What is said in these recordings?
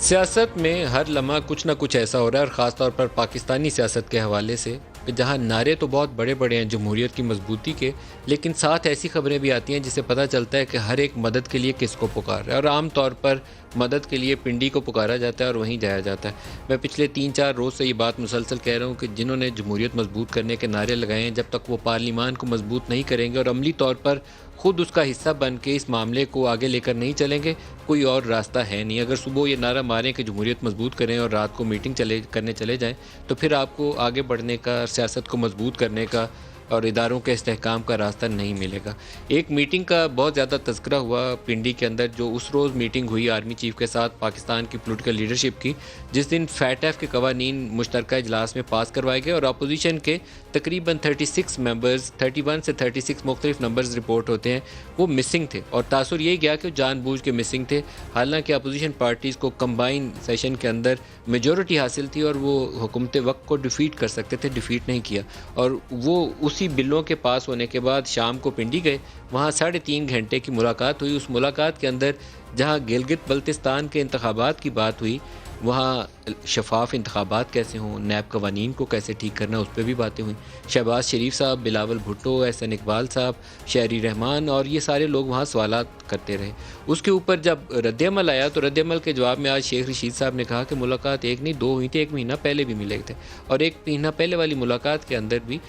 सियासत में हर लम्हा कुछ ना कुछ ऐसा हो रहा है, और ख़ास तौर पर पाकिस्तानी सियासत के हवाले से, कि जहाँ नारे तो बहुत बड़े बड़े हैं जमहूरियत की मजबूती के, लेकिन साथ ऐसी खबरें भी आती हैं जिससे पता चलता है कि हर एक मदद के लिए किसको पुकार रहा है। और आम तौर पर मदद के लिए पिंडी को पुकारा जाता है और वहीं जाया जाता है। मैं पिछले 3-4 रोज़ से ये बात मुसलसल कह रहा हूँ कि जिन्होंने जमहूरियत मजबूत करने के नारे लगाए हैं, जब तक वो पार्लिमान को मजबूत नहीं करेंगे और अमली तौर पर खुद उसका हिस्सा बन के इस मामले को आगे लेकर नहीं चलेंगे, कोई और रास्ता है नहीं। अगर सुबह ये नारा मारें कि जमहूरियत मजबूत करें और रात को मीटिंग करने चले जाएं, तो फिर आपको आगे बढ़ने का, सियासत को मजबूत करने का और इदारों के इस्तेहकाम का रास्ता नहीं मिलेगा। एक मीटिंग का बहुत ज़्यादा तज़किरा हुआ पिंडी के अंदर, जो उस रोज़ मीटिंग हुई आर्मी चीफ के साथ पाकिस्तान की पॉलिटिकल लीडरशिप की, जिस दिन फैटफ के कवानीन मुश्तरका इजलास में पास करवाए गए और अपोजिशन के तकरीबन 36 मेंबर्स, 31 से 36 मुख्तलिफ नंबर्स रिपोर्ट होते हैं, वो मिसिंग थे। और तासुर यही गया कि जानबूझ के मिसिंग थे, हालांकि अपोजिशन पार्टीज़ को कंबाइन सेशन के अंदर मेजॉरिटी हासिल थी और वो हुकूमत वक्त को डिफीट कर सकते थे, डिफीट नहीं किया। और वो उसी बिलों के पास होने के बाद शाम को पिंडी गए, वहाँ 3.5 घंटे की मुलाकात हुई। उस मुलाकात के अंदर जहाँ गिलगित बल्तिस्तान के इंतखाबात की बात हुई, वहाँ शफाफ इंतखाबात कैसे हों, नैब कवानीन को कैसे ठीक करना, उस पर भी बातें हुई। शहबाज शरीफ साहब, बिलावल भुट्टो, एहसन इकबाल साहब, शहरी रहमान और ये सारे लोग वहाँ सवालात करते रहे। उसके ऊपर जब रद्दअमल आया, तो रद्दअमल के जवाब में आज शेख रशीद साहब ने कहा कि मुलाकात एक नहीं 2 हुई थी, 1 महीना पहले भी मिले थे। और 1 महीना पहले वाली मुलाकात के अंदर भी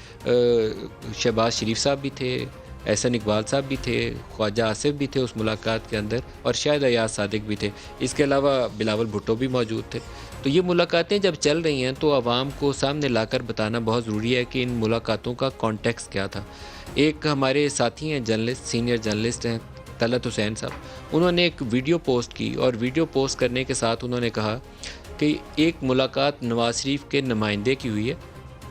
शहबाज शरीफ साहब भी थे, एहसन इकबाल साहब भी थे, ख्वाजा आसिफ भी थे उस मुलाकात के अंदर, और शायद अयाज सादिक भी थे। इसके अलावा बिलावल भुट्टो भी मौजूद थे। तो ये मुलाकातें जब चल रही हैं तो आवाम को सामने लाकर बताना बहुत ज़रूरी है कि इन मुलाकातों का कॉन्टेक्स्ट क्या था। एक हमारे साथी हैं जर्नलिस्ट, सीनियर जर्नलिस्ट हैं तलत हुसैन साहब, उन्होंने एक वीडियो पोस्ट की और वीडियो पोस्ट करने के साथ उन्होंने कहा कि एक मुलाकात नवाज शरीफ के नुमाइंदे की हुई है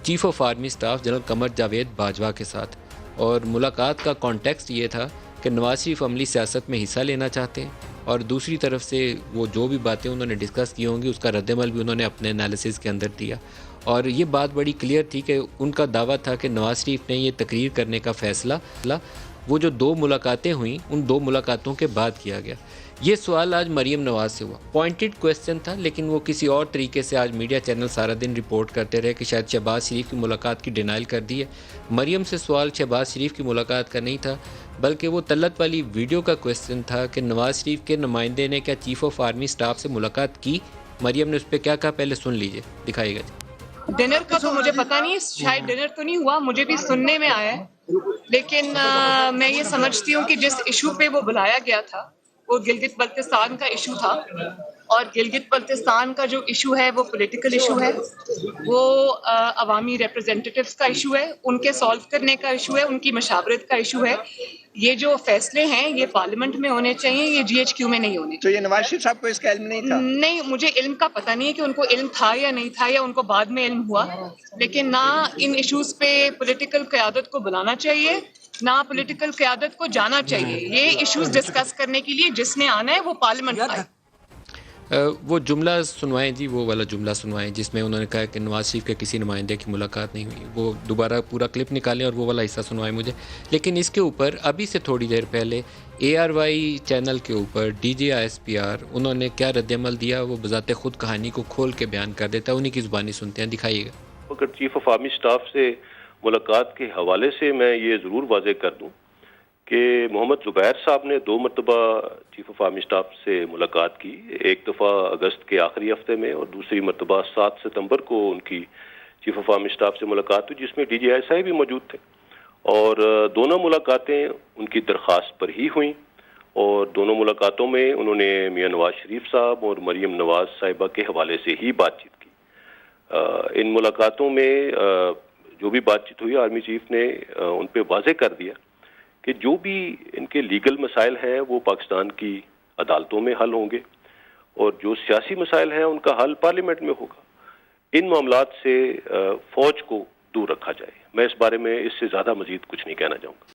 chief of army staff general Qamar Javed Bajwa के साथ, और मुलाकात का कॉन्टेक्स्ट ये था कि नवाज शरीफ अमली सियासत में हिस्सा लेना चाहते हैं, और दूसरी तरफ से वो जो भी बातें उन्होंने डिस्कस की होंगी उसका रद्दअमल भी उन्होंने अपने एनालिसिस के अंदर दिया। और ये बात बड़ी क्लियर थी कि उनका दावा था कि नवाज शरीफ ने ये तकरीर करने का फ़ैसला वो जो 2 मुलाकातें हुई, उन 2 मुलाकातों के बाद किया गया। ये सवाल आज मरीम नवाज से हुआ, पॉइंटेड क्वेश्चन था, लेकिन वो किसी और तरीके से आज मीडिया चैनल सारा दिन रिपोर्ट करते रहे कि शायद शहबाज शरीफ की मुलाकात की डिनाइल कर दी है। मरीम से सवाल शहबाज शरीफ की मुलाकात का नहीं था, बल्कि वो तलत वाली वीडियो का क्वेश्चन था कि नवाज शरीफ के नुमाइंदे ने क्या चीफ़ ऑफ आर्मी स्टाफ से मुलाकात की। मरीम ने उस पर क्या कहा, पहले सुन लीजिए, दिखाइएगा। डिनर का तो मुझे पता नहीं, शायद डिनर तो नहीं हुआ, मुझे भी सुनने में आया है। लेकिन मैं ये समझती हूँ कि जिस इशू पे वो बुलाया गया था वो गिलगित बल्तिस्तान का इशू था, और गिलगित बल्तिस्तान का जो इशू है वो पॉलिटिकल इशू है, वो अवामी रिप्रेजेंटेटिव्स का इशू है, उनके सॉल्व करने का इशू है, उनकी मशावरत का इशू है। ये जो फैसले हैं ये पार्लियामेंट में होने चाहिए, ये जीएचक्यू में नहीं होने चाहिए। तो ये नवाज शरीफ साहब को इसका इल्म नहीं था? नहीं, मुझे इल्म का पता नहीं है कि उनको इल्म था या नहीं था, या उनको बाद में इल्म हुआ, लेकिन ना इन इश्यूज पे पॉलिटिकल क़यादत को बुलाना चाहिए, ना पॉलिटिकल क़यादत को जाना चाहिए। ये इश्यूज डिस्कस करने के लिए जिसने आना है वो पार्लियामेंट आए। वो जुमला सुनवाएं जी, वो वाला जुमला सुनवाएं जिसमें उन्होंने कहा कि नवाज शरीफ के किसी नुमाइंदे की मुलाकात नहीं हुई। वो दोबारा पूरा क्लिप निकालें और वो वाला हिस्सा सुनवाएं मुझे। लेकिन इसके ऊपर अभी से थोड़ी देर पहले ARY चैनल के ऊपर DGISPR उन्होंने क्या रद्दअमल दिया, वो बजाते खुद कहानी को खोल के बयान कर देता है, उन्हीं की ज़ुबानी सुनते हैं, दिखाइएगा। अगर चीफ ऑफ आर्मी स्टाफ से मुलाकात के हवाले से मैं ये ज़रूर वाज़ेह कर दूँ कि मोहम्मद ज़ुबैर साहब ने 2 मरतबा चीफ ऑफ आर्मी स्टाफ से मुलाकात की। एक दफ़ा अगस्त के आखिरी हफ्ते में और दूसरी मरतबा 7 सितंबर को उनकी चीफ ऑफ आर्मी स्टाफ से मुलाकात हुई, जिसमें DGI भी मौजूद थे, और दोनों मुलाकातें उनकी दरख्वास्त पर ही हुई, और दोनों मुलाकातों में उन्होंने मियां नवाज शरीफ साहब और मरीम नवाज साहिबा के हवाले से ही बातचीत की। इन मुलाकातों में जो भी बातचीत हुई, आर्मी चीफ ने उन पर वाज़ेह कर दिया कि जो भी इनके लीगल मसाइल हैं वो पाकिस्तान की अदालतों में हल होंगे, और जो सियासी मसाइल हैं उनका हल पार्लियामेंट में होगा। इन मामलात से फ़ौज को दूर रखा जाए। मैं इस बारे में इससे ज़्यादा मज़ीद कुछ नहीं कहना चाहूँगा।